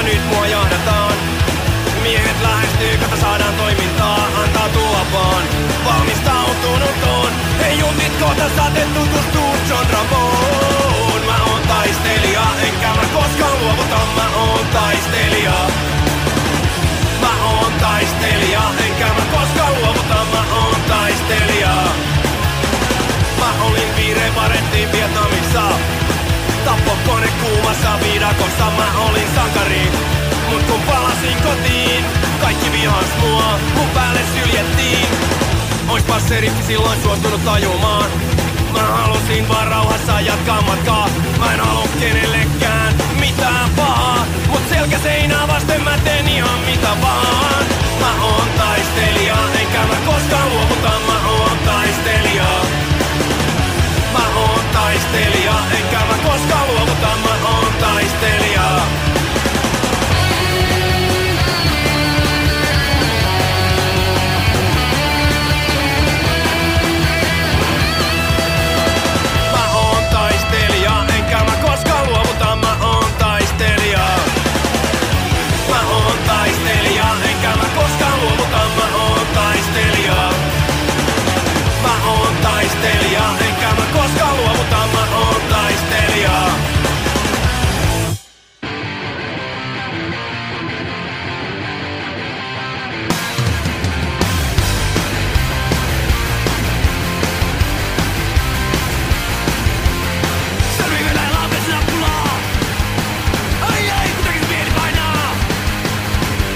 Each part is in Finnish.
nyt mua johdataan. Miehet lähestyy, kato saadaan toimintaa, antaa tulla vaan. Valmistautunut on, hei juntit kohta saatte tutustuu John Ramboon. Mä oon taistelija, enkä mä koskaan luovuta, mä oon taistelija. Mä oon taistelija, enkä mä koskaan luovuta, mä oon taistelija. Mä olin piireen parettiin Vietnamissa, tappokone kuumassa viidakossa, mä olin sankari. Mut kun palasin kotiin, kaikki vihas mua, mun päälle syljettiin. Oispa seriffi silloin suostunut tajumaan. Mä halusin vaan rauhassa jatkaa matkaa. Mä en halu kenellekään mitään pahaa, mut selkäseinää vasten mä teen ihan mitä vaan. Mä oon taistelija, enkä mä koskaan luovuta, mä oon taistelija. Mä oon taistelija, enkä mä koskaan luovuta, mä oon taistelija. Enkä mä koskaan luovuta, mä oon taistelija. Selviimelään lampes nappulaa. Ai ai, kun tekis mieli painaa.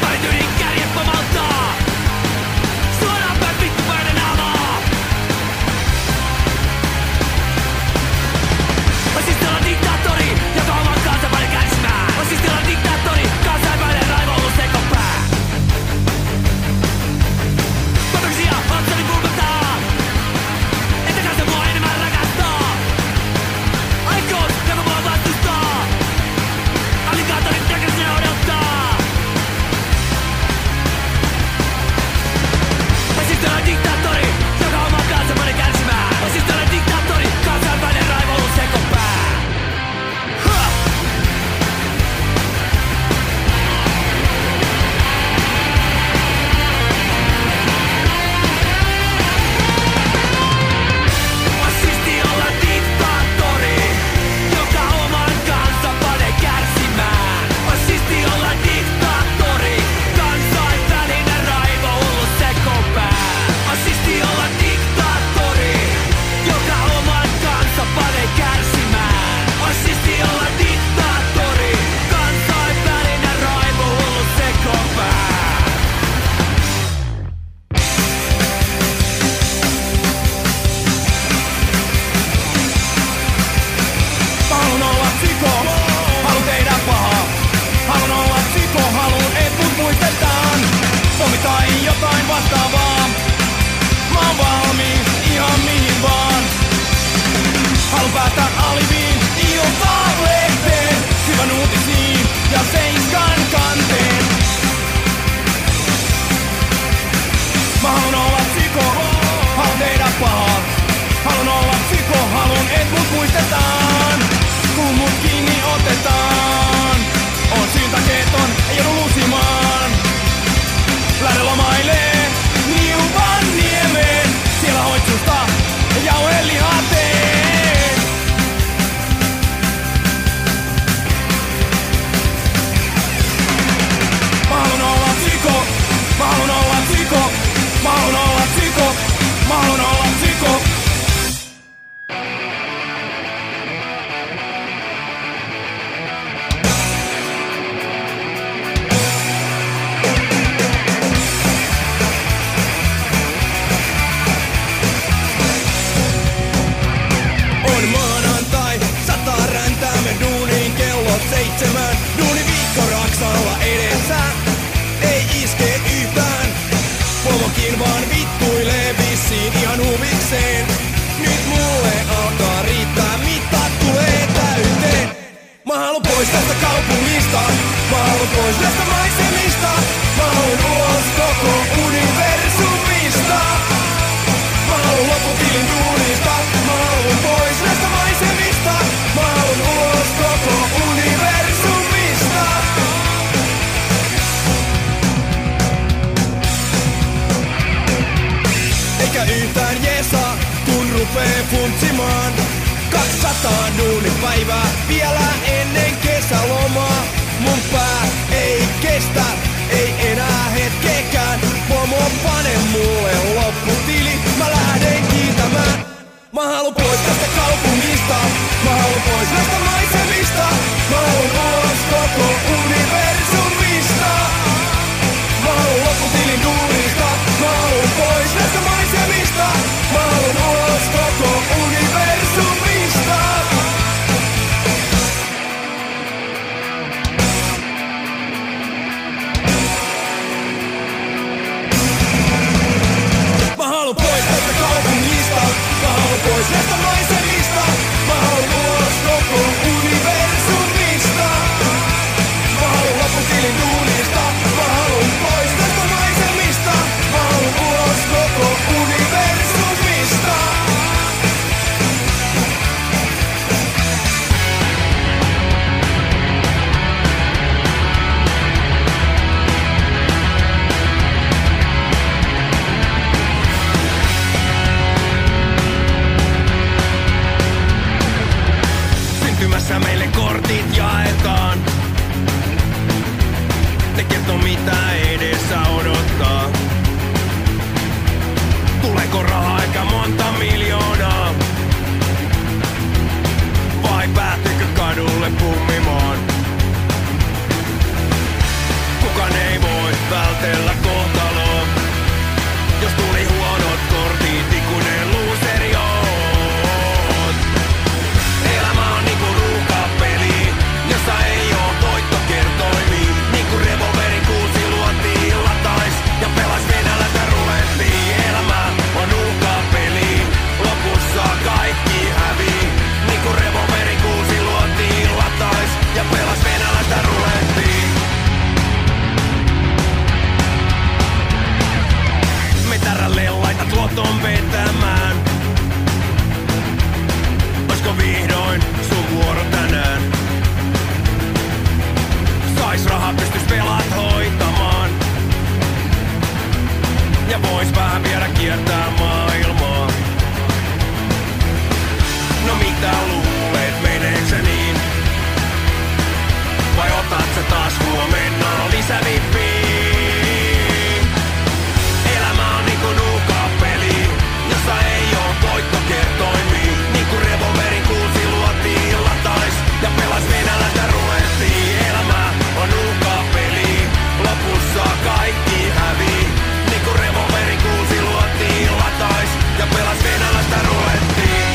Parityynin kärjet pomauttaa. Suoraan päin vittu paine naamaa. Fasistilla diktaattori, joka oman kansanvallan kärsimään. Fasistilla diktaattori, kansainvälinen raivo ollut sekopää. Patoksia otsani pulpettaa, ettekä se mua enemmän rakastaa. Aikoos, joka mua vastustaa. Alligaatorit takaisin odottaa. Fasistilla diktaattori, joka oman kansanvallan kärsimään. Fasistilla diktaattori, kansainvälinen raivo ollut sekopää. Fasisti olla diktaattori, joka oman kansan panee kärsimään. Fasisti olla diktaattori, kansainvälinen raivo ollut sekopää. Fasisti olla diktaattori, joka oman kansan panee kärsimään. Fasisti olla diktaattori, kansainvälinen raivo ollut sekopää. Mä haluun olla psyko, haluun tehdä pahaa. Haluun olla psyko, haluun et mut muistetaan. Pommi tai jotain vastaavaa. Mä oon valmiin ihan mihin vaan. Haluun päästä aliviin, Iltalehteen, hyvän uutisiin ja Seiskan kanteen. Mä haluun olla psyko, haluun tehdä pahaa. Haluun olla psyko, haluun et mut muistetaan. Kun mut kiinni otetaan, on syyntakeeton, ei joudu lusimaan. Lähde lomailee Niuvanniemeen, siellä hoitsusta jauhelihaa teen. Mä haluun olla psyko, mä haluun olla psyko, mä haluun olla psyko, mä haluun olla psyko. On maanantai, sataa räntäämme duuniin kello 7. Duuni viikko Raksalla edessä, ei iske yhtään. Pomokin vaan vittuilee vissiin ihan huvikseen. Nyt mulle alkaa riittää, mittat tulee täyteen. Mä haluun pois tästä kaupungista, mä haluun pois näistä maisemista. Mä haluun ulos koko universumista. Mä haluun lopputilin duunista, mä haluun pois näistä maisemista. Mä haluun ulos koko universumista. 100 duunipäivää vielä ennen kesälomaa. Mun pää ei kestä, ei enää hetkekään. Pomo, pane mulle lopputili, mä lähden kiitämään. Mä haluun pois tästä kaupungista, mä haluun pois näistä maisemista. Mä haluun ulos koko universumista. Mä haluun lopputilin duunista, mä haluun pois näistä maisemista. Mä haluun ulos koko universumista. Mä haluun pois tästä kaupungista, mä haluun pois näistä maisemista. Mä haluun ulos koko universumista. Mä haluun lopputilin duunista, mä haluun pois näistä maisemista. Mä haluun ulos koko universumista. Syntymässä meille kortit jaetaan. Ne kertoo mitä edessä odottaa. Tuleeko rahaa eikä monta miljoonaa? Vai päätyykö kadulle pummimaan? Kukaan ei voi vältellä kohtaloa. Jos tuli huonot kortit, ikuinen looseri oot. Elämä on niinku ruukapeli, jossa ei oo voittokertoimia. Niinku revolverin kuusi luotiin latais ja pelas venäläistä rulettiin. Elämä on ruukapeli, lopussa kaikki hävii. Niinku revolverin kuusi luotiin latais ja pelas venäläistä rulettiin. Metärälle laitat luoton vetämään. Oisko vihdoin sun vuoro tänään? Sais rahaa, pystys velat hoitamaan. Ja vois vähän vielä kiertää maailmaa. No mitä luulet, meneekö se niin? Vai otat sä taas huomenna lisävippiin? Elämä on niinku nuukapeli, jossa ei oo voittokertoimia. Niinku revolverin kuusi luotiin latais ja pelas venäläistä rulettiin. Elämä on nuukapeli, lopussa kaikki hävii. Niinku revolverin kuusi luotiin latais ja pelas venäläistä rulettiin.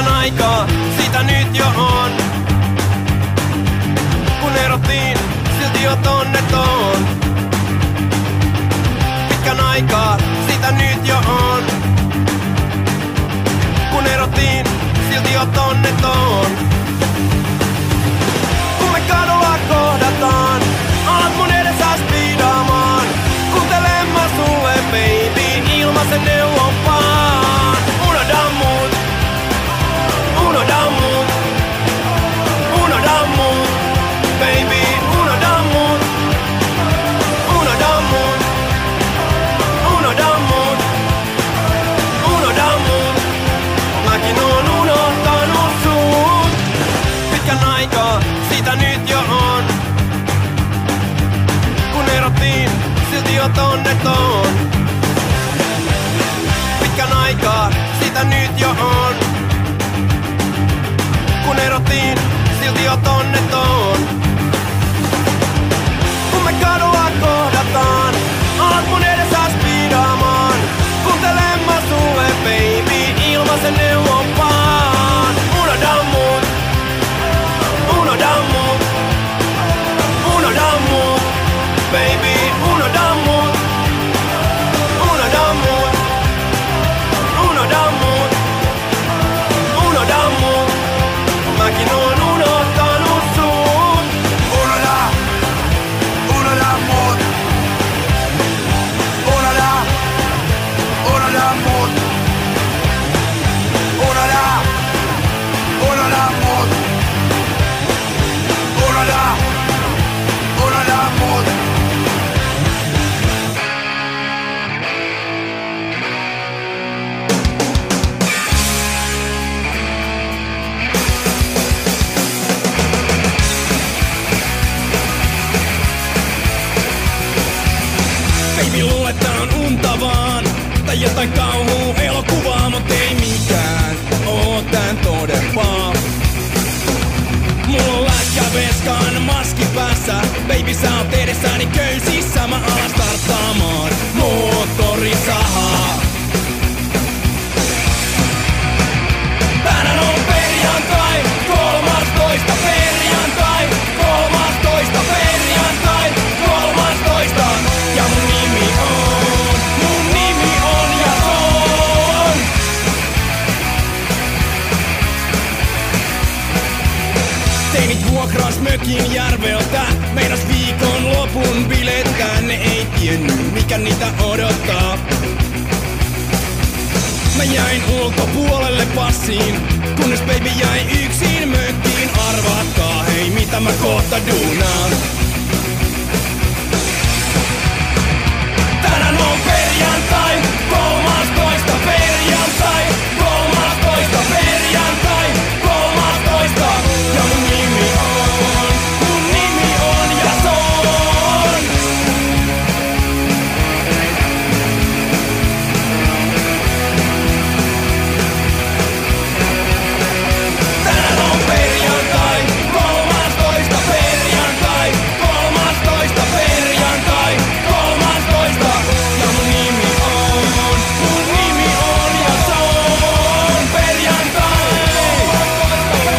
Pitkän aikaa siitä nyt jo on. Kun erottiin, silti oot onneton. Pitkän aikaa siitä nyt jo on. Kun erottiin, silti oot onneton. Kun me kadulla kohdataan, alat mun edessä spiidaamaan. Kuuntelen mä sulle baby, ilmaisen neuvonpaan. Unohda mut, unohda mut, unohda mut, baby, unohda mut, unohda mut, unohda mut, unohda mut. Mäkin oon unohtanut sut. Pitkän aikaa siitä nyt jo on. Kun erottiin, silti oot onneton. Pitkän aikaa siitä nyt jo on. Kun erottiin, silti oot onneton. Kun me kadulla kohdataan, alat mun edessä spiidaamaan. Kuuntelen mä sulle baby, ilmaisen neuvonpaan. Unohda mut, unohda mut, unohda mut, baby, unohda mut, unohda mut, unohda mut, unohda mut. Mäkin oon unohtanut sut. Unohda, unohda mut. Unohda, unohda mut. Unohda, unohda mut. Unohda, unohda mut. Baby, luulee tää on unta vaan. Tai jotain kauhuu elokuvaa, mut ei mikään oo tän todempaa. Mulla on lätkä veskaan, maski päässä. Baby, sä oot edessäni köysissä. Mä alan starttaamaan moottorisahaa. Tänään on perjantai, 13. perjantai, 13. perjantai, 13. Ja mun nimi on Jason. Teinit vuokras mökin järveltä, meinas viikon lopun bilettää. Ne ei tiennyt mikä niitä odottaa. Mä jäin ulkopuolelle passiin, kunnes baby jäi yksin mökkiin. Arvatkaa hei mitä mä kohta duunaan. Tänään on perjantai, 13. perjantai, 13. perjantai, 13. Ja mun nimi on Jason. Tänään on perjantai, 13. perjantai, 13. perjantai, 13. Ja mun nimi on Jason. Perjantai,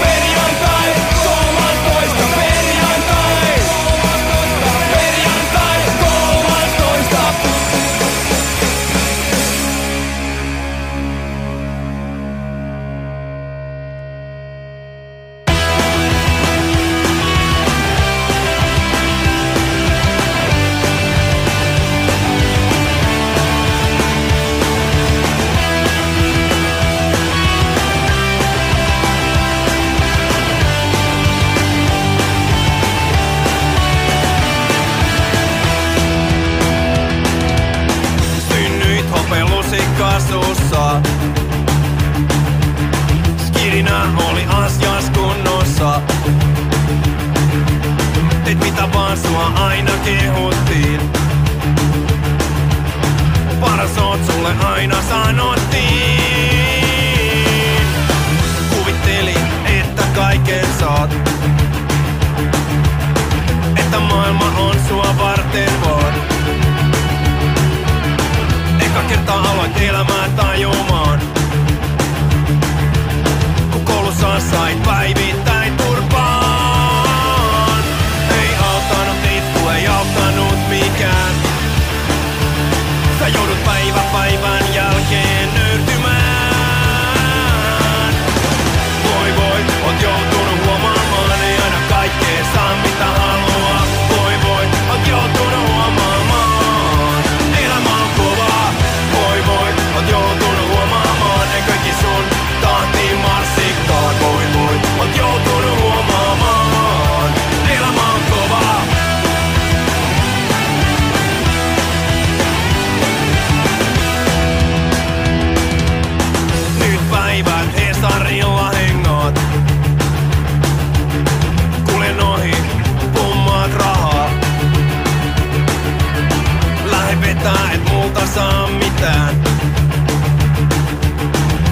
perjantai, 13. perjantai, perjantai, 13. Synnyit hopelusikkasussa. Skirinä oli asias kunnossa. Teit mitä vaan sua aina kehuttiin. Paras oot sulle aina sanottiin. Kuvittelin, että kaiken saat. Että maailma on sua varten vaan. Eka kertaa aloit elämää tajumaan. Kun kanssa sait päivittäin turpaan. Ei auttanut itku, ei auttanut mikään. Sä joudut päivä päivän jälkeen nöyrtymään. Voi voi, oot joutunut huomaamaan, ei aina kaikkea saa mitä haluaa. Voi voi, oot joutunut huomaamaan, elämä on kovaa. Voi voi, oot joutunut huomaamaan, ei kaikki sun tahtiin marssikaan. Voi voi, oot joutunut huomaamaan, elämä on kovaa. Nyt päivät Hesarilla hengaat. Kuljen ohi, pummaat rahaa. Lähde vetää, et multa saa mitään.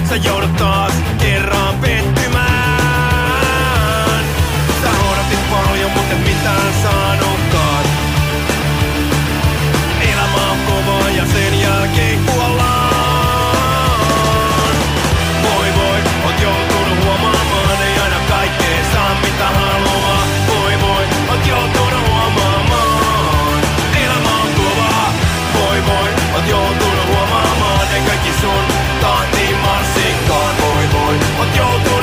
Sä joudut taas kerran pettymään. Sä odotit paljon, mut et mitään saanutkaan. Elämä on kova ja sen jälkeen kuollaan. Voi voi, oot joutunut huomaamaan, ei aina kaikkea saa mitä haluaa. Voi voi, oot joutunut huomaamaan, elämä on kovaa. Voi voi, oot joutunut huomaamaan, ei kaikki sun tahtiin marssikaan. Voi voi, oot joutunut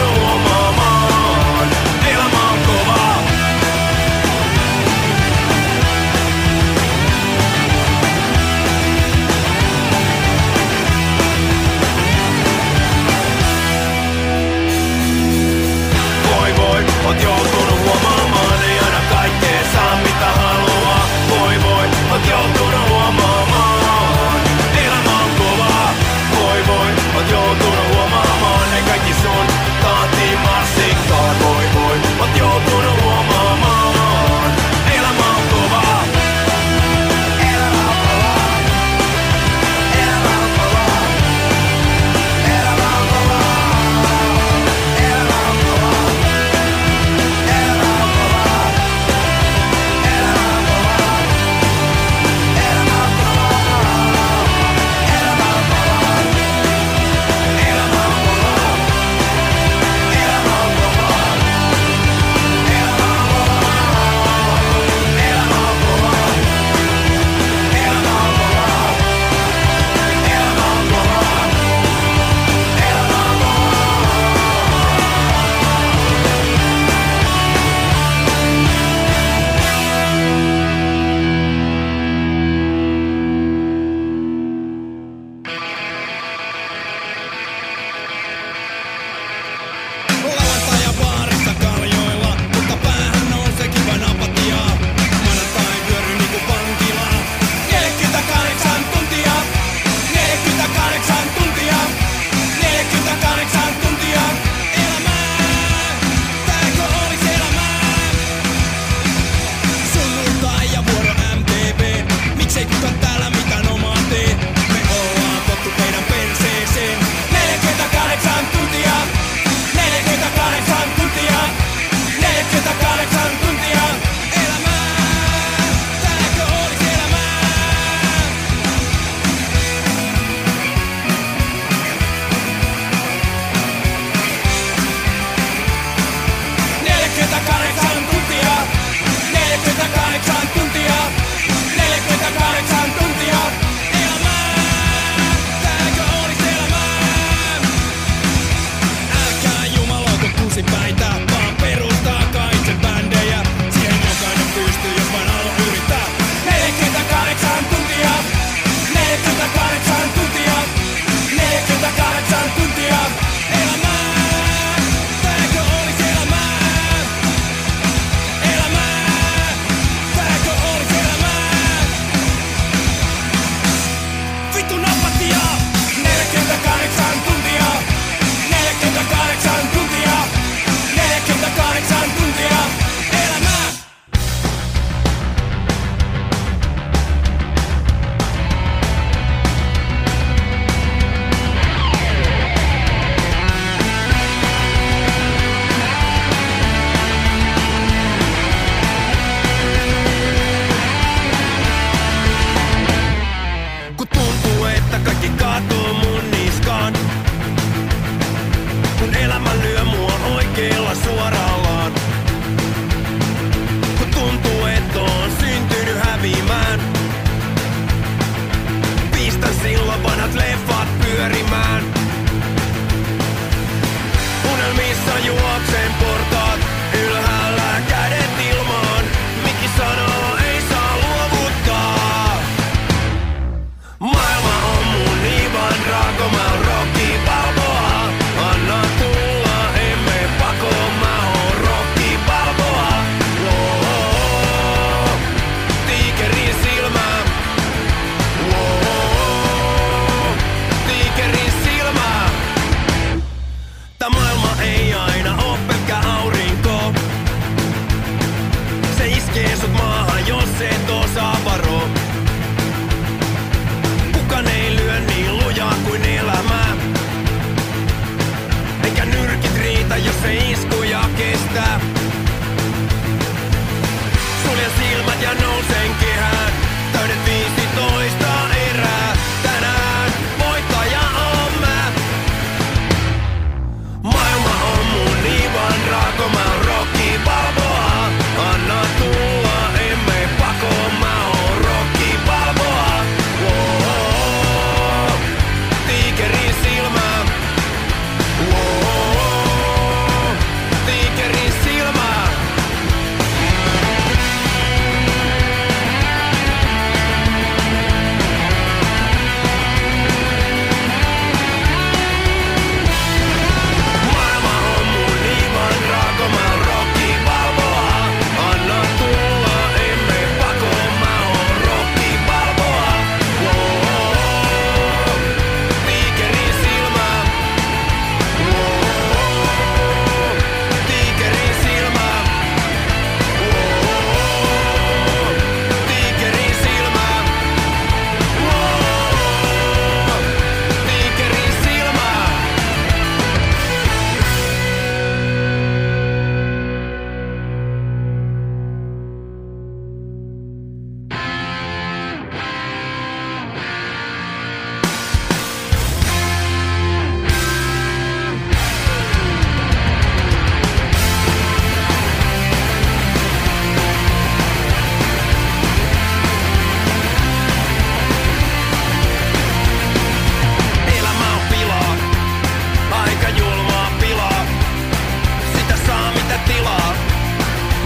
ja nousen kehään. Täydet 15 erää. Tänään voittaja on mä. Maailma on mun Ivan Drago, mä oon Rocky Balboa. Anna tulla, emme pakoon, mä oon Rocky Balboa. Wow, tiikerin silmä. Wow, tiikerin silmä. Maailma on mun Ivan Drago, mä oon Rocky Balboa. Anna tulla, emme pakoon, mä oon Rocky Balboa. Wow, tiikerin silmä. Wow, tiikerin silmä. Wow, tiikerin silmä. Wow, tiikerin silmä. Elämä on pilaa, aika julmaa pilaa. Sitä saa mitä tilaa,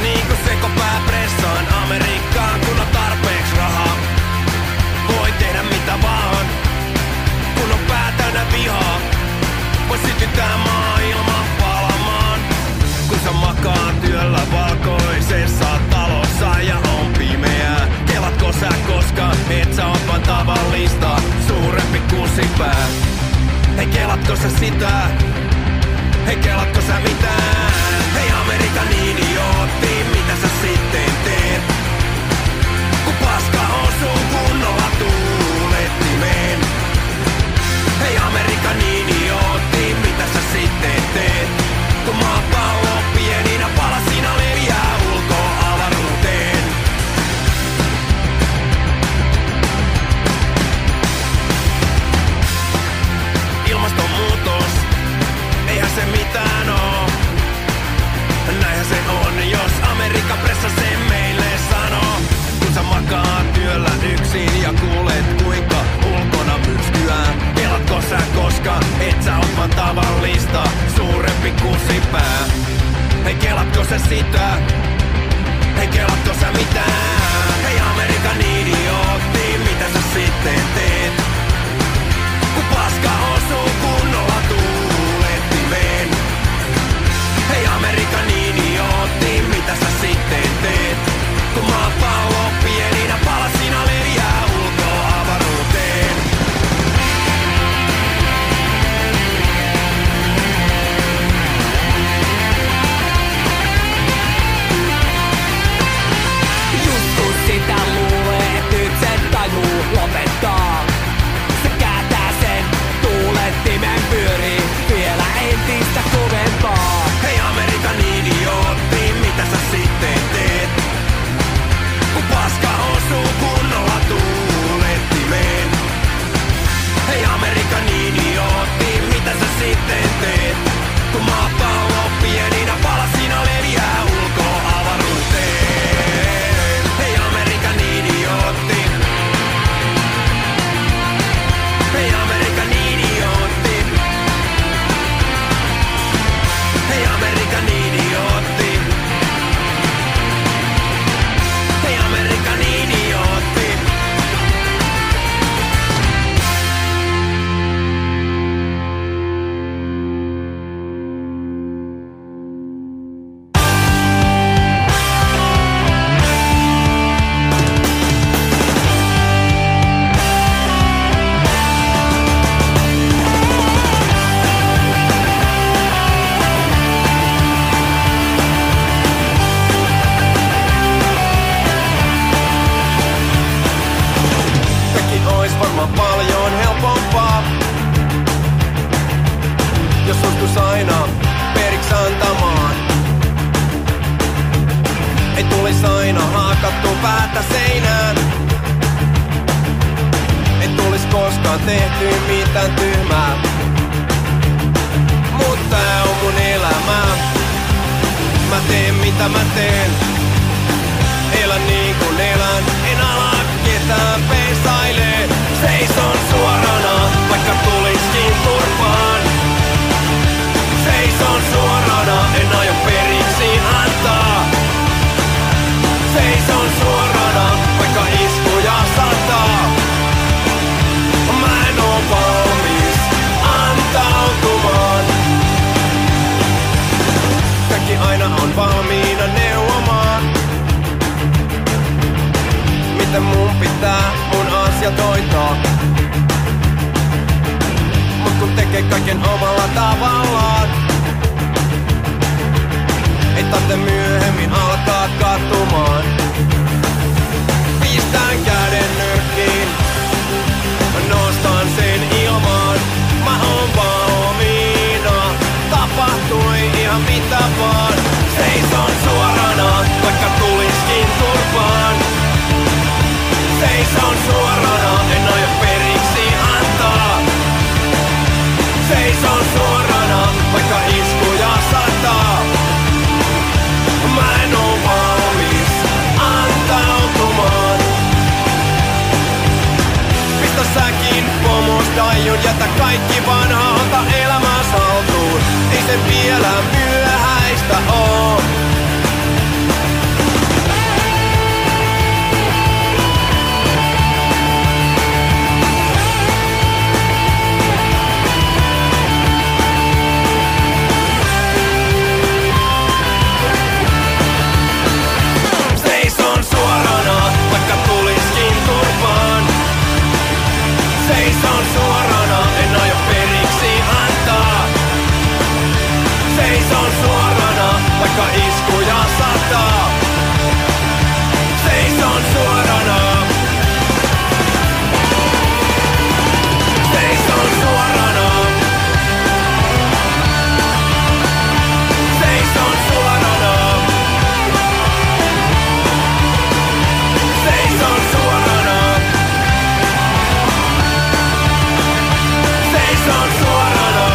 niin kuin sekopää pressaan Amerikkaan, kun on tarpeeks rahaa. Voi tehdä mitä vaan, kun on pää täynnä vihaa. Voi sytyttää maailman palamaan, kun sä makaat työllä valkoisessa talossa ja on pimeää. Kelatko sä koskaan, et sä oot vaan tavallista, suurempi kusipää. Hei kelatko sä sitä, hei kelatko sä mitään? Hei Amerikan idiootti, mitä sä sitten teet? Kun paska osuu kunnolla tuulettimeen. Hei Amerikan idiootti, mitä sä sitten teet? Kun maapallo pieninä palasina leviää ulkoavaruuteen. Ilmastonmuutos, eihän se mitään oo. Näinhän se on. päästä seinään. Et tulis koskaan tehty mitään tyhmää. Mut tää on mun elämä. Mä teen mitä mä teen. Elän niin kun elän. En ala ketään peisailee. Seison suorana, vaikka tuliskin turpaan. Seison suorana, en aio periksi antaa. Seison suorana, vaikka iskuja sataa. Mä en oo valmis antautumaan. Kaikki aina on valmiina neuvomaan. Miten mun pitää mun asiat hoitaa. Mut kun tekee kaiken omalla tavallaan, ei tarvitse myöhemmin alkaa kattumaan. Pistän käden nyrkkiin, nostan sen ilmaan. Mä oon valmiina, tapahtui ihan mitä vaan. Seison suorana, vaikka tuliskin turpaan. Seison suorana, en aio periksi antaa. Seison suorana, vaikka iskuja sataa. Mä en oo valmis antautumaan. Pistä säkin pomos daiun, jätä kaikki vanha, ota elämäs haltuun. Ei se vielä myöhäistä oo. Seison suorana, vaikka tuliskin turpaan. Seison suorana, en aio periksi antaa. Seison suorana, vaikka iskuja sataa. Seison suorana. Seison suorana. Seison suorana. Seison suorana. Seison suorana.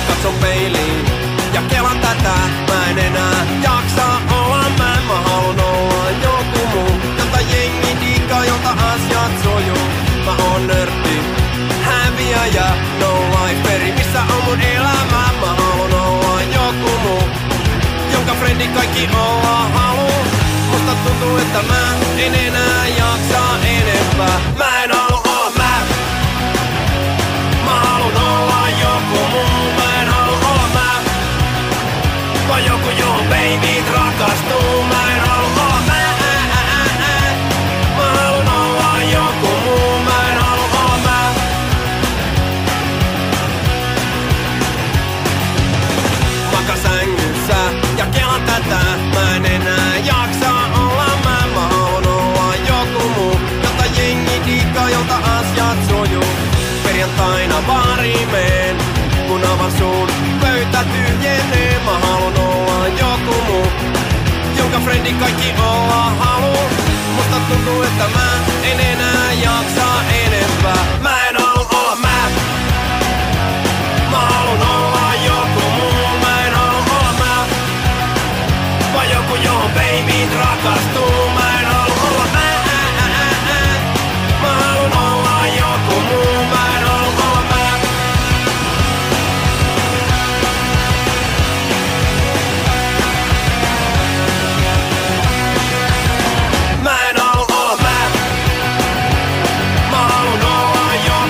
Katson peiliin ja kelan tätä. Mä en enää jaksa olla mä. Mä haluun olla joku muu, jota jengi diikkaa, jolta asiat sujuu. Mä oon nörtti, häviäjä, no liferi. Missä on mun elämä? Mä haluun olla joku muu, jonka frendi kaikki olla haluu. Musta tuntuu, että mä en enää jaksa enempää. Mä en halu olla mä. Mä haluun olla joku muu. Mä en halu olla mä. Vaan joku johon babyt rakastuu. Mä en halu olla mä. Mä haluun olla joku muu. Mä en halu olla mä. Makan sängyssä ja kelan tätä. Mä en enää jaksa olla mä. Mä haluun olla joku muu, jota jengi diikkaa, jolta asiat sujuu. Perjantaina baariin meen, kun avaan sun pöytä tyhjenee. Mä haluun olla joku muu, jonka frendi kaikki olla haluu. Musta tuntuu, että mä en enää jaksa enempää. Mä en halu olla mä. Mä haluun olla joku muu. Mä en halu olla mä. Vaan joku johon babyt rakastuu. Mä en halu olla mä. Mä haluun olla joku muu. Mä en halu olla mä. Mä en halu olla mä. Mä haluun olla joku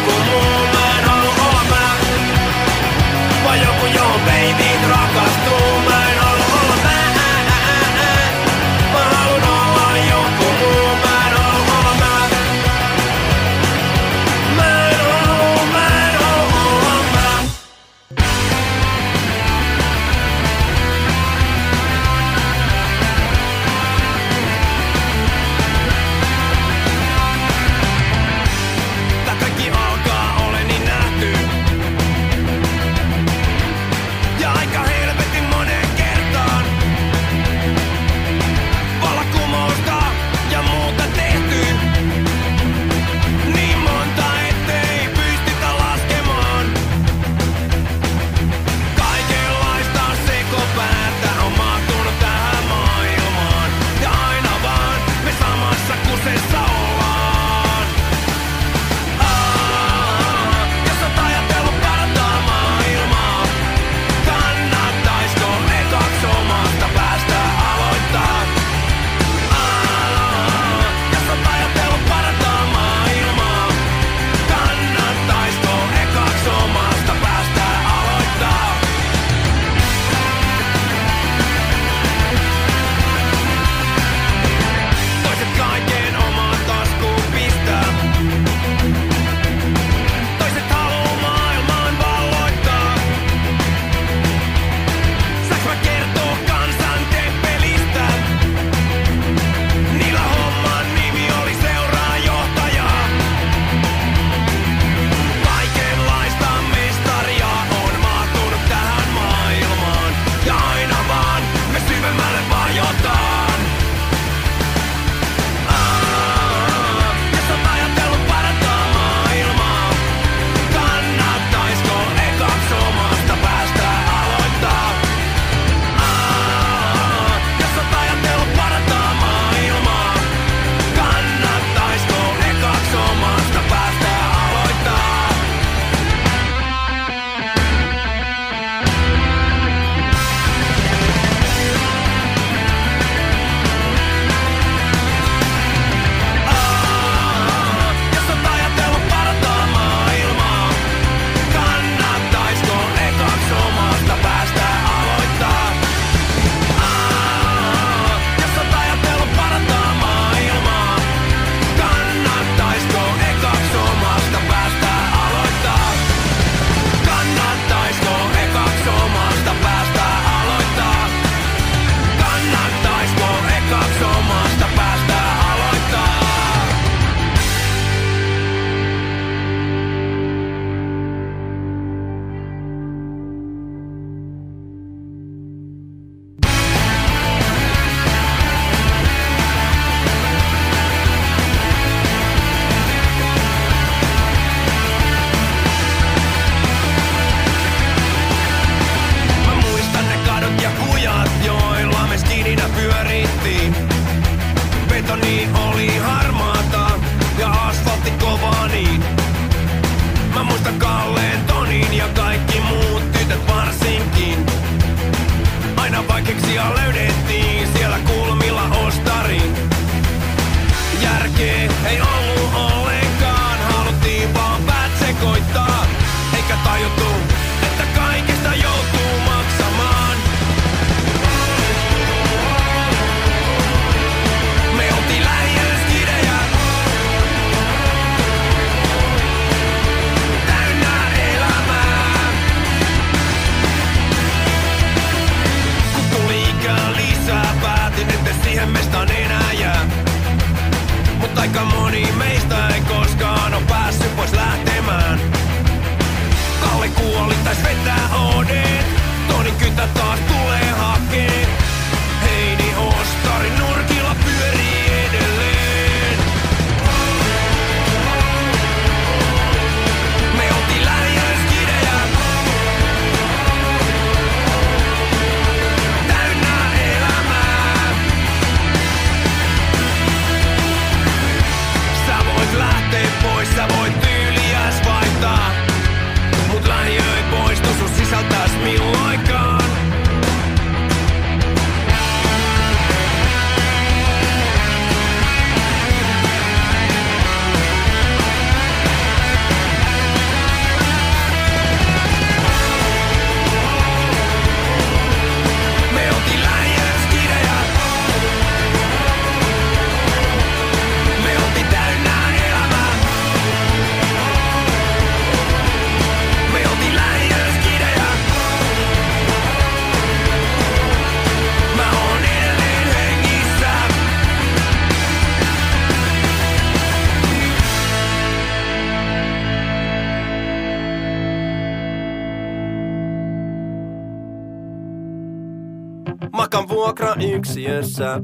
Makan vuokrayksiössä,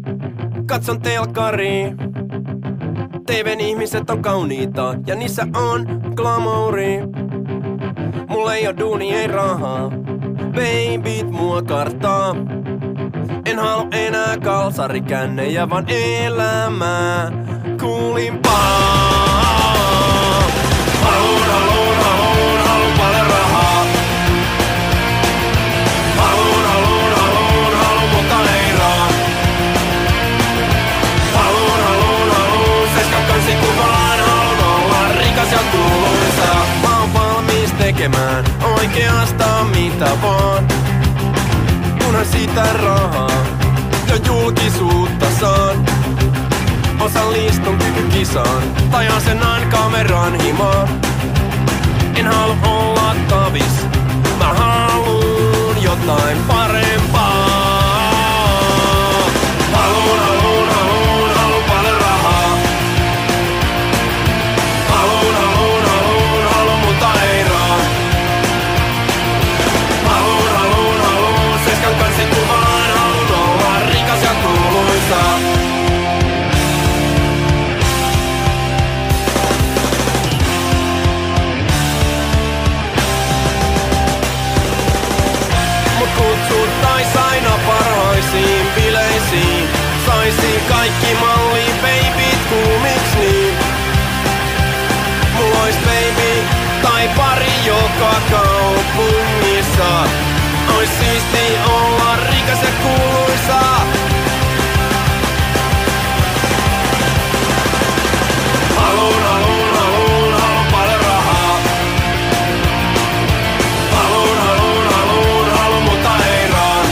katson telkkaria. TV:n ihmiset on kauniita ja niissä on glamouri. Mulla ei oo duuni, ei rahaa, babyt mua karttaa. En halu enää kalsarikännejä, vaan elämää kuulimpaa. Haluun paljon rahaa. Haluun, mutta ei raa. Haluun, seiskan kansikuvaan. Haluun olla rikas ja kuuluisa. Mä oon valmis tekemään oikeastaan mitä vaan. Kunhan siitä rahaa ja julkisuutta saan. Osallistun kykykisaan tai asennan kameran himaan. En halu olla tavis, mä haluun jotain parempaa. Haluun paljon rahaa. Haluun, mutta ei raa. Haluun, seiskan kansikuvaan. Haluun olla rikas ja kuuluisa. Kutsuttais aina parhaisiin bileisiin. Saisin kaikki malli babyt kuumiks niin. Mulla ois baby tai pari joka kaupungissa. Ois siisti olla rikas ja kuuluisa. Haluun paljon rahaa. Haluun, mutta ei raa.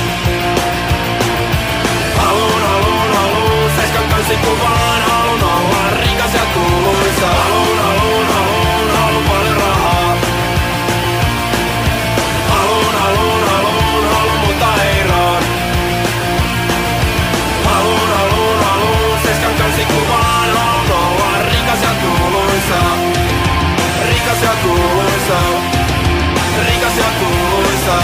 Haluun, seiskan kansikuvaan. Haluun olla rikas ja kuuluisa. Haluun paljon rahaa. Haluun, mutta ei raa. Haluun, seiskan kansikuvaan. Haluun olla rikas ja kuuluisa. Rikas ja kuuluisa. Rikas ja kuuluisa.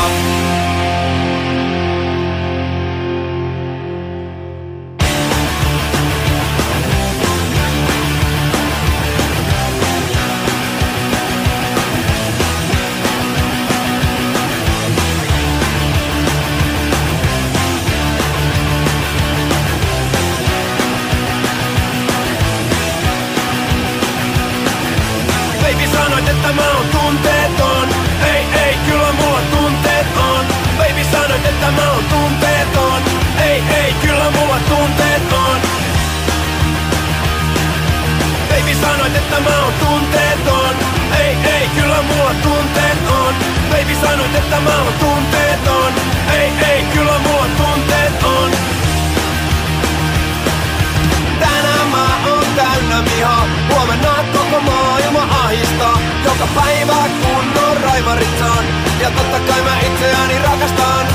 Baby sanoit, että mä oon tunteeton. Ei, kyllä mulla tunteet on. Baby sanoit, että mä oon tunteeton. Ei, kyllä mulla tunteet on. Baby sanoit, että mä oon tunteeton. Ei, kyllä mulla tunteet on. Baby sanoit, että mä oon tunteeton. Ei, kyllä mulla tunteet on. Tänään mä oon täynnä vihaa. Huomenna koko maailma ahistaa. Joka päivä kunnon raivarit saan. Ja totta kai mä itseäni rakastan.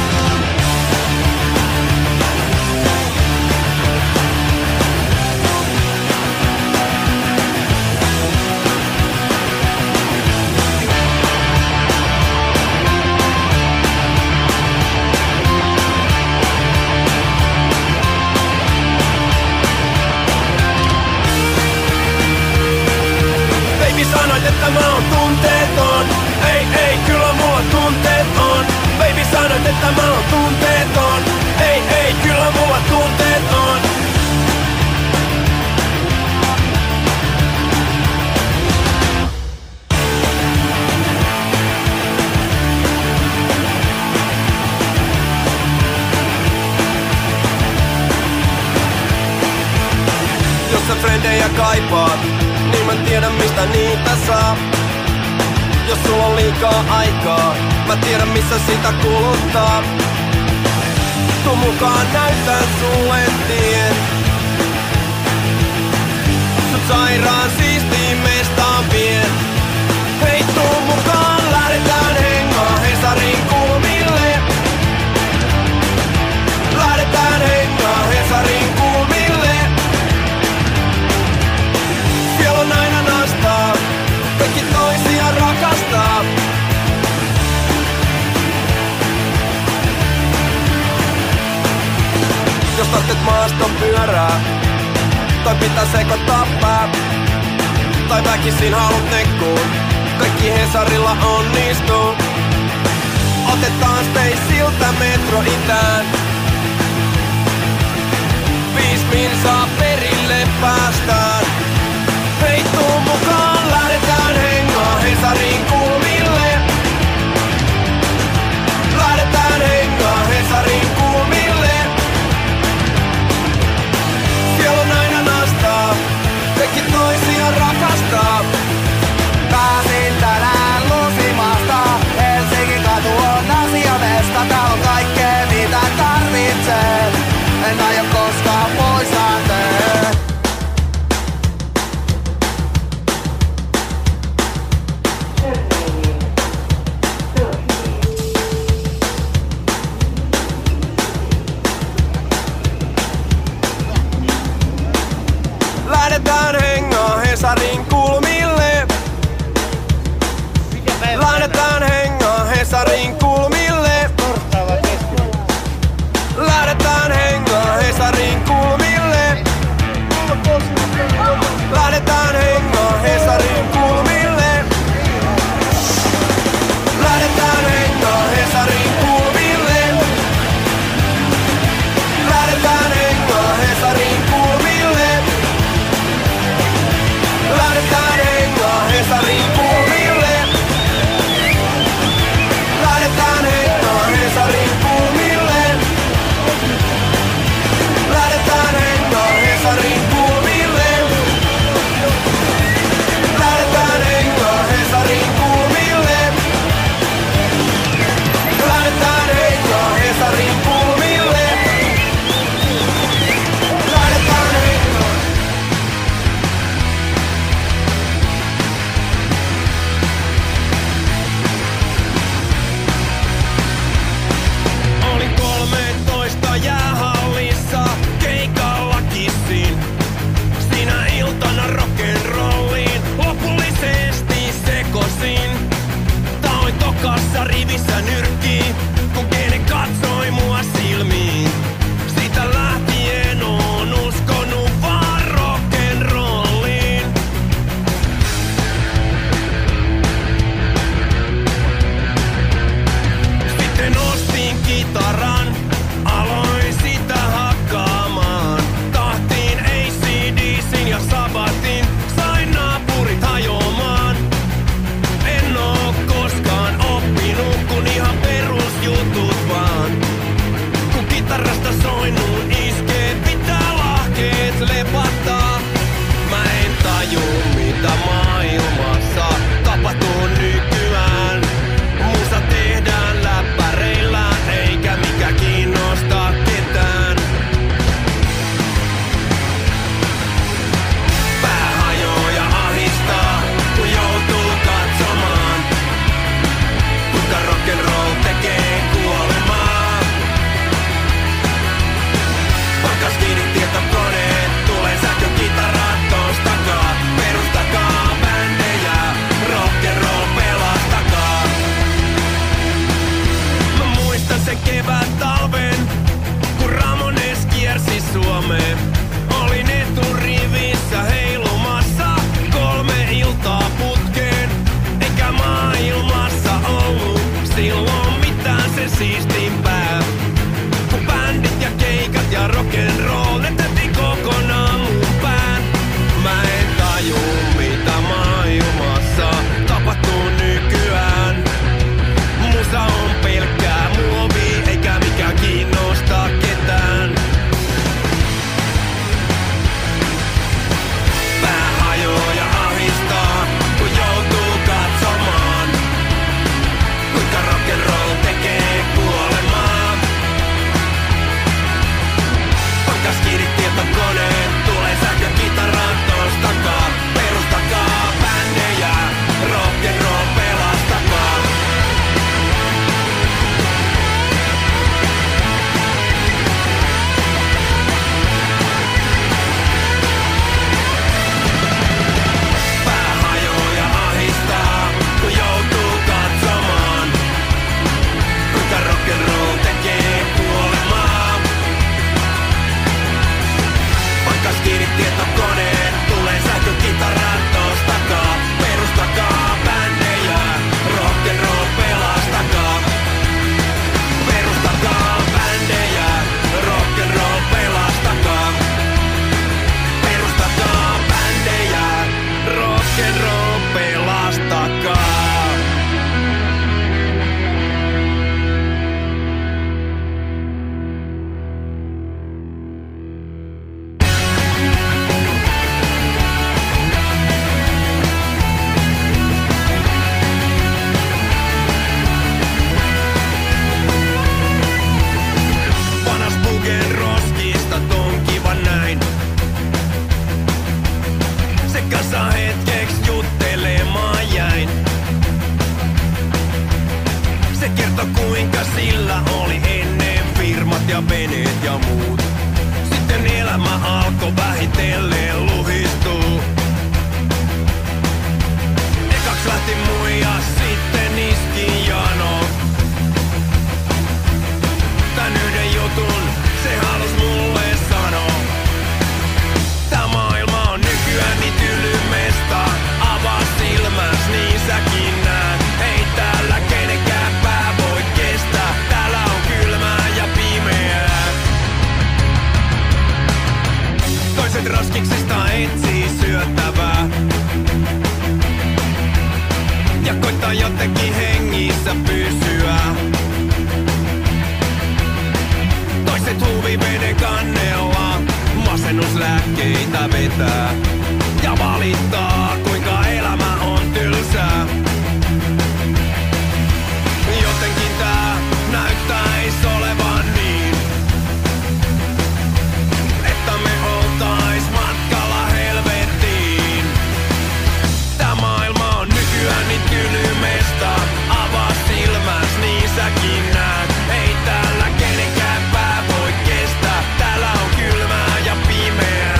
Baby sanoit, että mä oon tunteeton. Ei, kyllä mulla tunteet on. Baby sanoit, että mä oon tunteeton. Ei, kyllä mulla tunteet on. Jos sä frendejä kaipaat, niin mä tiedän mistä niitä saa. Jos sulla on liikaa aikaa, mä tiedän missä sitä kuluttaa. Tuu mukaan, näytän sulle tien. Sut sairaan siistiin mestaan vien. Hei, tuu mukaan, lähdetään hengaa Hesarin kulmille. Lähdetään hengaa Hesarin kulmille. Siellä on aina nastaa, kaikki toisia rakastaa. et maaston pyörää. Tai pitää sekoittaa pää. Tai väkisin haluat nekkuun. Kaikki Hesarilla onnistuu. Otetaan Spaceiltä metro itään. 5 minsaa perille päästään. Hei tuu mukaan, lähdetään hengaa Hesarin kulmille. Lähdetään hengaa Hesarin kulmille. Siellä on aina nastaa, teki toisia rakastaa. Pääsin tänään Lusimasta. Helsingin katu on asiamesta. Täällä on kaikkea mitä tarvitsee. En aio koskaan pois lähtee. Lähdetään hengaa Hesarin kulmille. Lähdetään hengaa Hesarin kulmille. Lähdetään hengaa Hesarin kulmille. Lähdetään hengaa Hesarin kulmille. Lähdetään hengaa Hesarin kulmille. Lähdetään hengaa Hesarin kulmille. Lähdetään hengaa Hesarin kulmille. Lähdetään hengaa Hesarin kulmille. Lähdetään hengaa Hesarin kulmille. Lähdetään hengaa Hesarin kulmille. Lähdetään hengaa Hesarin kulmille. Lähdetään hengaa. Olin 13 jäähallissa keikalla kissin. Sinä iltana rock'n'rolliin lopullisesti sekosin. Taoin tokassa rivissä nyrkkiin, kun kene katsoi mua silmiin. Sitä lähtien on uskonut vaan rock'n'rolliin. Sitten ostin kitaran, aloin sitä hakkaamaan. Tahtiin AC/DC:n ja Sabbathin, sain naapurit hajoamaan. En oo koskaan oppinut kun ihan perusjuttuja Kerto kuinka sillä oli ennen firmat ja veneet ja muut. Sitten elämä alkoi vähitellen luhistuu. Ekaks lähti muija, sitten iski jano. Tän yhden jutun se halus mulle sanoa. Tää maailma on nykyään niin tylymesta. Avaa silmäs, niin säkin näet. Ei täällä kenenkään pää voi kestää. Täällä on kylmää ja pimeää. Toiset roskiksista etsii syötävää ja koittaa jotenkin hengissä pysyä. Toiset huviveden kannella masennuslääkkeitä vetää ja valittaa kuinka elämä on tylsää. Jotenkin tää näyttäis olevan niin, että me oltais matkalla helvettiin. Tää maailma on nykyään niin tylymesta. Avaa silmäs, niin säkin näet. Ei täällä kenenkään pää voi kestää. Täällä on kylmää ja pimeää.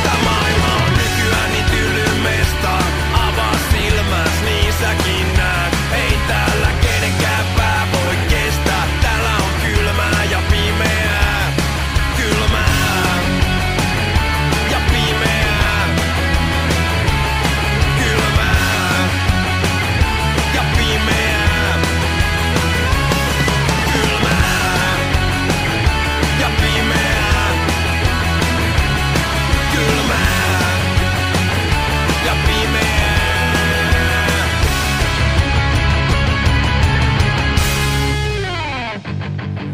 Tää maailma on nykyään niin tylymesta. Avaa silmäs, niin säkin näet. Ei täällä kenenkään pää voi kestää. Täällä on kylmää ja pimeää. Kylmää ja pimeää. Kylmää ja pimeää. Kylmää ja pimeää. Kylmää ja pimeää.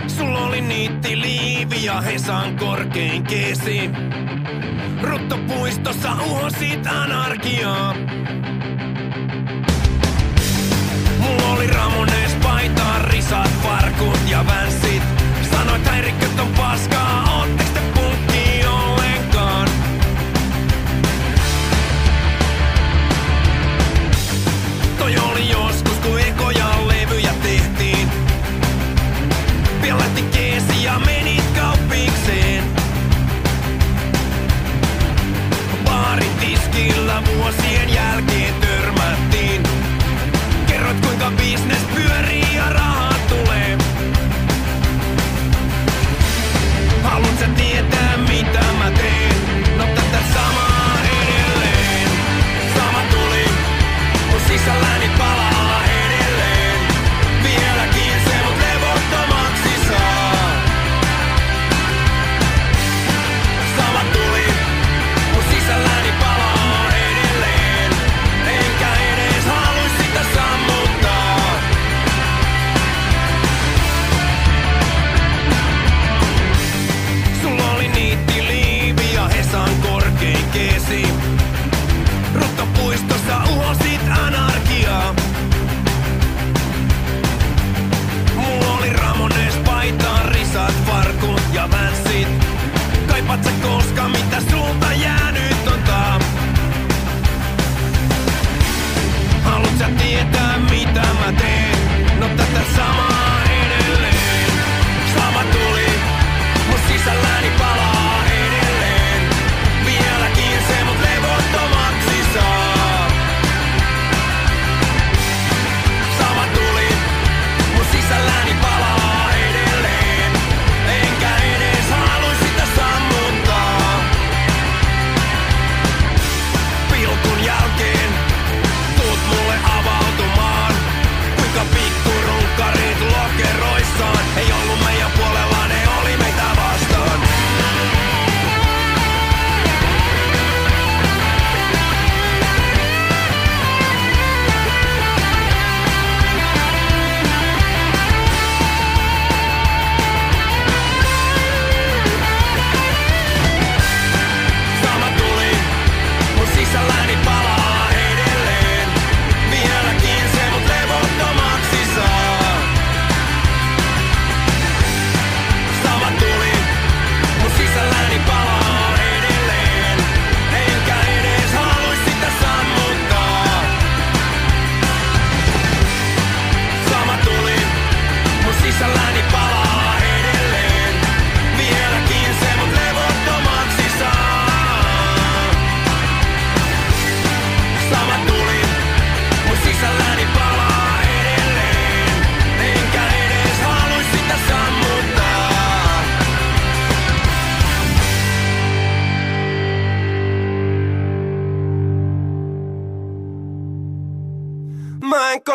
Sul oli niitti liivi ja Hesan korkein kesi. Ruttopuistossa uhosit anarkiaa. Mulla oli Ramones paita, risat, farkut ja vänssit. Sanoit häirikköt on paskaa, ootteks te punkki ollenkaan? Toi oli joskus kun ekoja levyjä tehtiin. Pian lähti keesi ja menit kauppikseen. Baaritiskillä vuosien jälkeen törmättiin. Kerrot kuinka business pyörii ja raha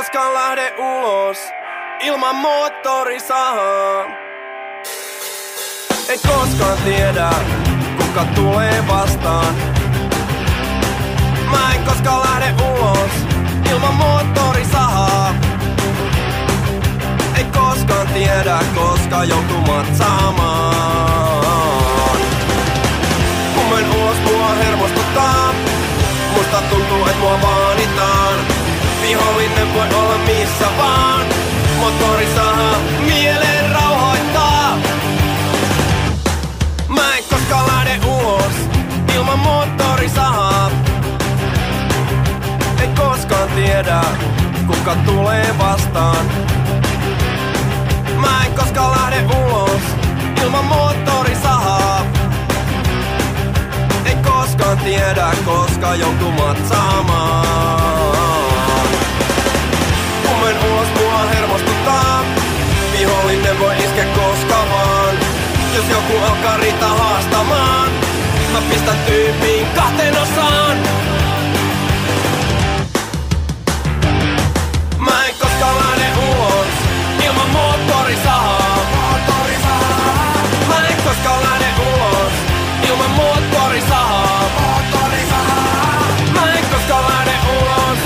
koskaan lähde ulos ilman moottorisahaa. Et koskaan tiedä, kuka tulee vastaan. Mä en koskaan lähde ulos ilman moottorisahaa. Ei koskaan tiedä, koska joutuu matsaamaan. Kun menen ulos, mua hermostuttaa. Musta tuntuu, et mua vaanitaan. Vihollinen voi olla missä vaan. Moottorisaha mieleen rauhoittaa. Mä en koskaan lähde ulos ilman moottorisahaa. Ei koskaan tiedä, kuka tulee vastaan. Mä en koskaan lähde ulos ilman moottorisahaa. Ei koskaan tiedä, koska joutuu matsaamaan. Kun menen ulos, mua hermostuttaa. Vihollinen voi iskeä koska vaan. Jos joku alkaa riittää haastamaan, mä pistän tyypin 2 osaan. Mä en koskaan lähde ulos ilman moottorisahaa. Mä en koskaan lähde ulos ilman moottorisahaa. Mä en koskaan lähde ulos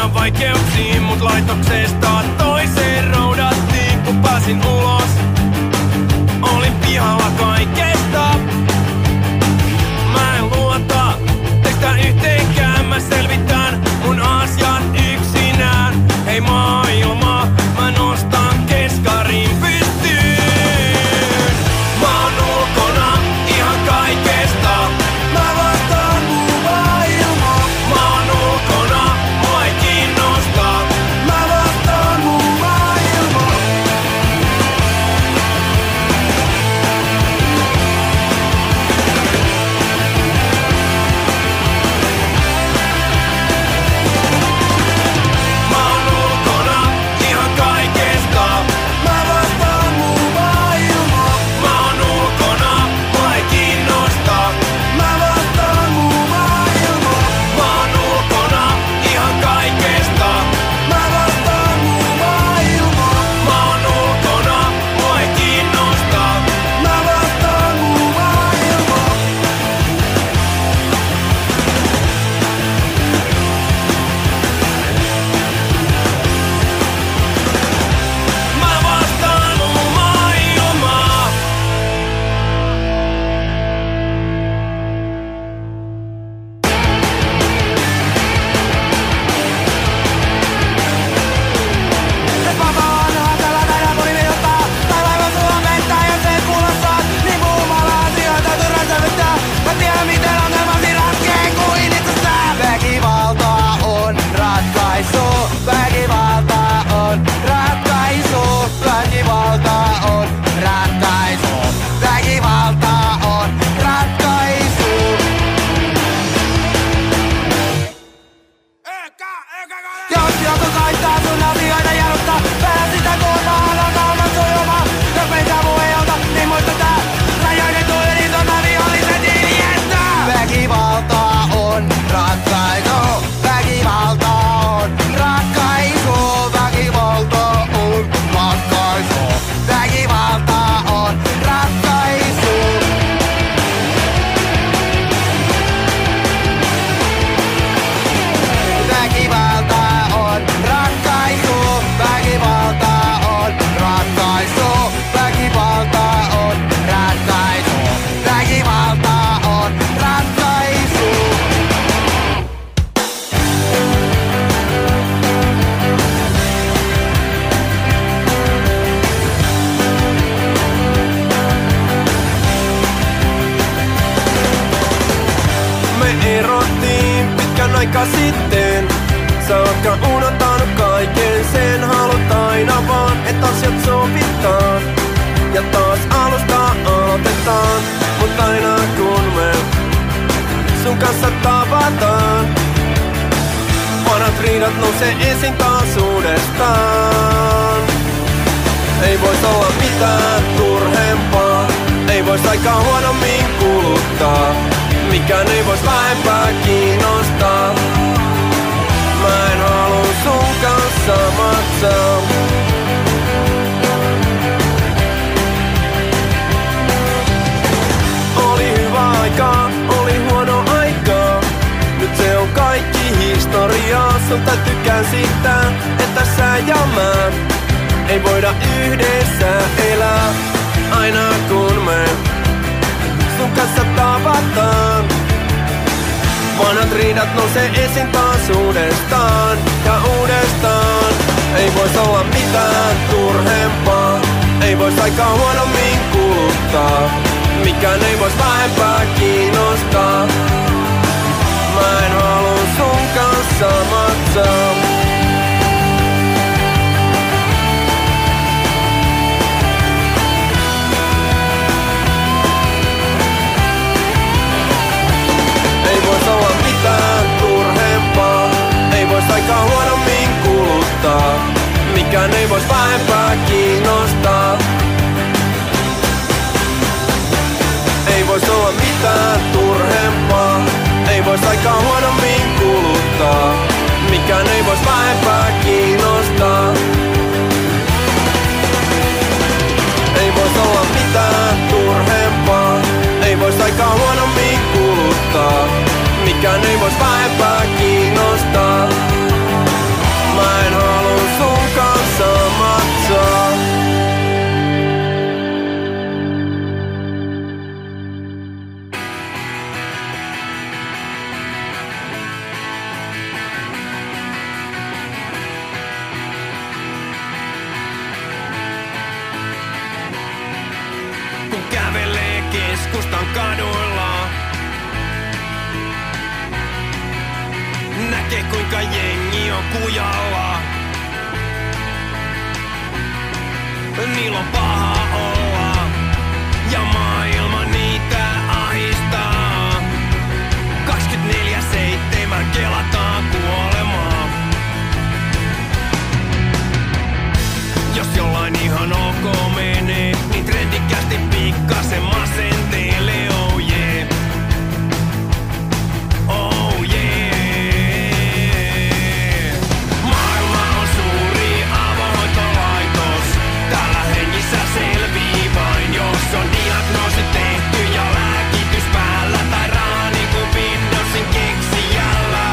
ajan vaikeuksiin, mut laitoksesta toiseen roudattiin, kun pääsin ulos. Olin pihalla kaikesta. Mä en luota teistä yhteenkään, mä selvitän mun asiat yksinään. Hei maailma, mä nostan keskarin pystyyn. Mä oon ulkona ihan kaikesta. Mä vastaan muu maailma. Mä oon ulkona, mua ei kiinnosta. Mä vastaan muu maailma. Mä oon ulkona ihan kaikesta. Mä vastaan muu maailma. Mä oon ulkona, mua ei kiinnosta. Mä vastaan muu maailma. Mä oon ulkona ihan kaikesta. Mä vastaan muu maailma. Mä oon ulkona, mua ei kiinnosta. Mä vastaan muu maailma. Mä vastaan muu maailmaa. Nyt vapaa on hankala tänään moni minuttaa. Taivaan sulla mentää ja sen kuulostaa. Niin puhumalla asioita turha sävyttää. Mä tiedän miten ongelmasi ratkee kuin itsestään. Väkivalta on ratkaisu. Väkivalta on ratkaisu. Väkivalta on ratkaisu. Väkivalta on ratkaisu. Jos joku kaittaa sun asioita jarruttaa, vähän sitä kuormaa alkaa oman sujumaan. Jos meitä muu ei auta, niin muista tää. Rajoiden tulee niin sota viholliset hiljentää. Väkivalta on ratkaisu. Väkivalta on ratkaisu. Väkivalta on ratkaisu. Väkivalta on ratkaisu. Väkivalta on ratkaisu. Väkivalta on ratkaisu. Väkivalta on ratkaisu. Väkivalta on ratkaisu. Me erottiin pitkän aikaa sitten. Sä ootkaan unohtanut kaiken sen. Haluat aina vaan, et asiat sovitaan. Ja taas alusta aloitetaan. Mut aina kun me sun kanssa tavataan, vanhat riidat nousee esiin taas uudestaan. Ei vois olla mitään turhempaa. Ei vois aikaa huonommin kuluttaa. Mikään ei vois vähempää kiinnostaa. Mä en halua sun kanssa maksaa. Oli hyvä aika, oli huono aika. Nyt se on kaikki historiaa. Sun täytyy käsittää, että sä ja mä ei voida yhdessä elää. Aina kun me sun kanssa tavataan, vanhat riidat nousee esiin taas uudestaan ja uudestaan. Ei vois olla mitään turhempaa. Ei vois aikaa huonommin kuluttaa. Mikään ei vois vähempää kiinnostaa. Mä en halua sun kanssa maksaa. Ei vois olla mitään turhempaa. Ei vois aikaa huonommin kuluttaa. Mikään ei vois vähempää kiinnostaa. Ei vois olla mitään turhempaa. Ei vois aikaa huonommin kuluttaa. Mikään ei vois vähempää kiinnostaa. Ei vois olla mitään turhempaa. Ei vois aikaa huonommin kuluttaa. Mikään ei vois vähempää kiinnostaa. keskustan kaduilla. Näkee kuinka jengi on kujalla. Niillä on paha olla ja maailma niitä ahistaa. 24/7 kelataan kuolemaa. Jos jollain ihan ok menee, niin trendikästi pikkasen masentelee, oh yeah. Oh yeah. Maailma on suuri avohoitolaitos. Täällä hengissä selvii vain, jos on diagnoosi tehty ja lääkitys päällä. Tai raha niin kuin Windowsin keksijällä.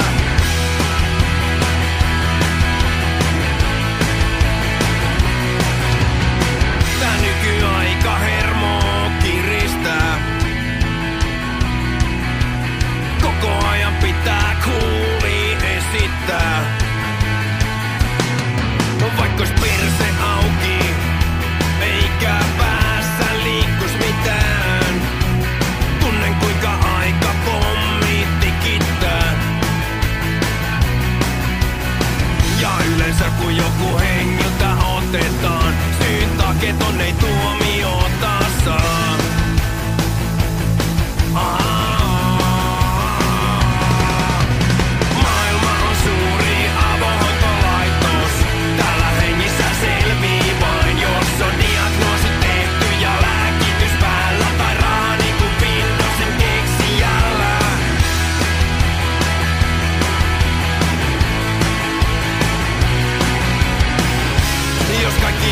Tää nykyaika hermoo kiristää. Koko ajan pitää cooli esittää. Vaikkois perse auki, eikä päässä liikkus mitään. Tunnen kuinka aika pommi tikittää. Ja yleensä kun joku hengiltä otetaan, syyn taketon ei tuomiota saa. Maailma on suuri avohoitolaitos. Täällä hengissä selvii vain, jos on diagnoosi tehty ja lääkitys päällä. Tai raha niin kuin Windowsin keksijällä. Jos kaikki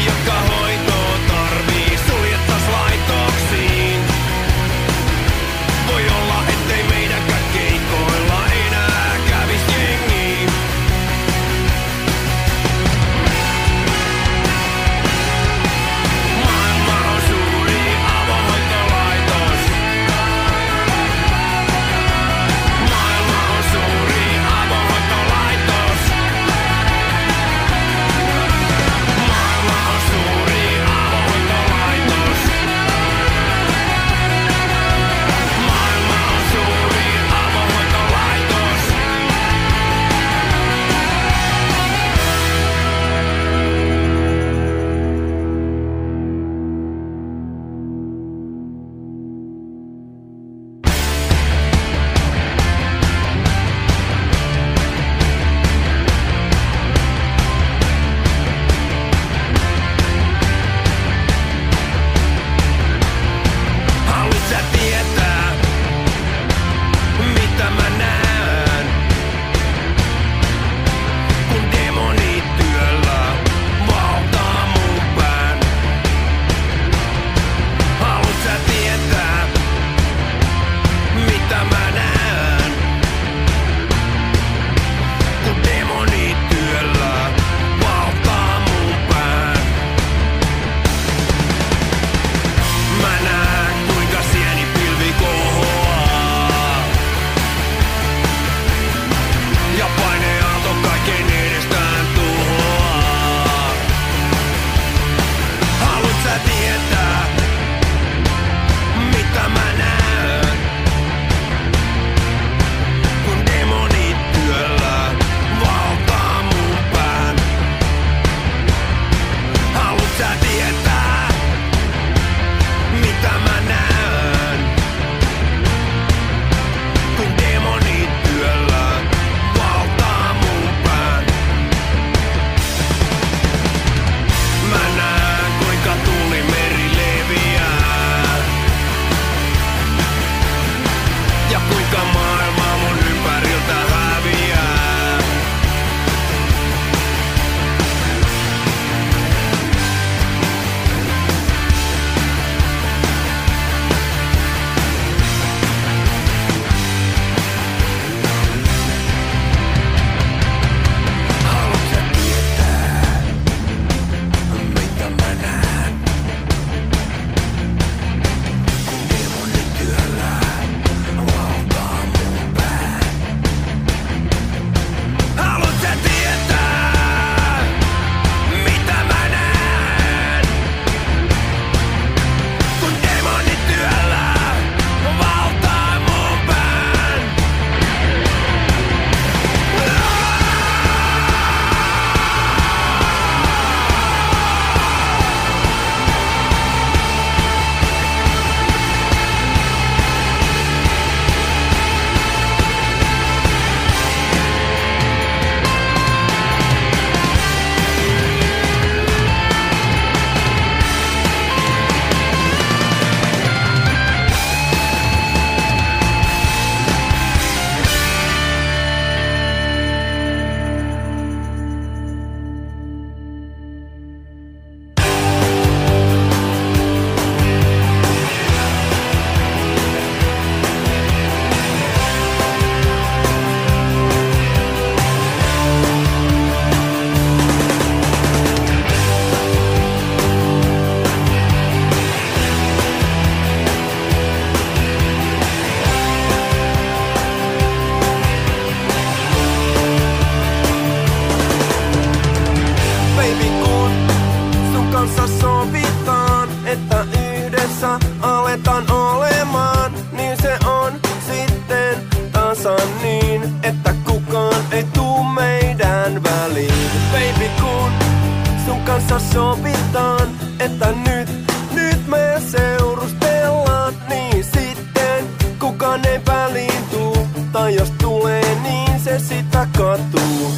sitä katuu.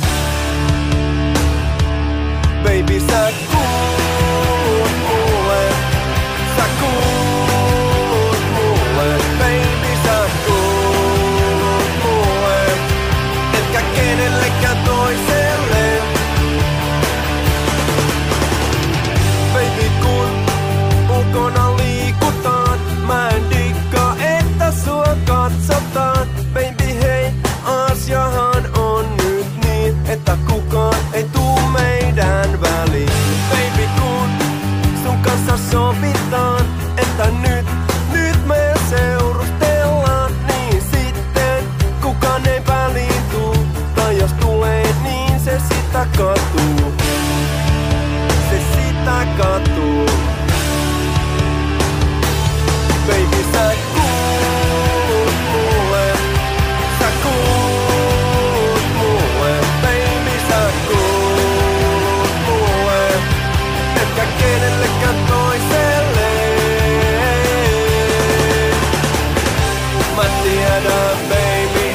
Baby, sä kuulut mulle, sä kuulut mulle. Baby, sä kuulut mulle, etkä kenellekään toiselle. Baby, kun ulkona liikutaan, mä en dikkaa, että sua katsotaan. Baby, hei, asiahan on nyt niin, että kukaan ei tuu meidän väliin. Baby, kun sun kanssa sovitaan, että nyt me seurustellaan, niin sitten kukaan ei väliin tuu. Tai jos tulee, niin se sitä katuu. Se sitä katuu. Baby, sä kuulut mulle, sä kuulut mulle. Baby, sä kuulut mulle, etkä kenellekään toiselle. Mä tiedän, baby,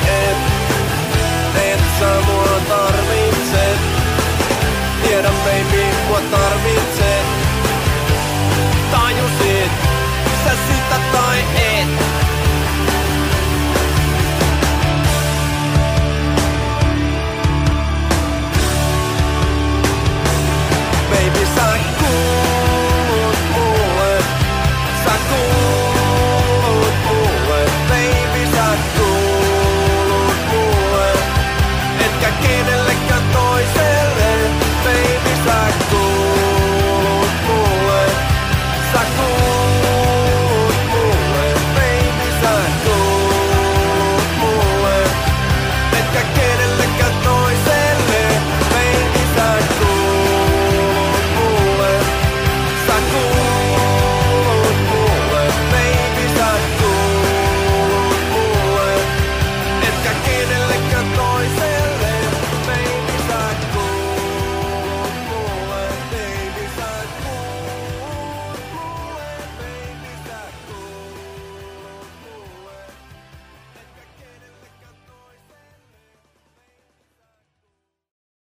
et sä mua tarvitset. Tiedän, baby, mua tarvitset.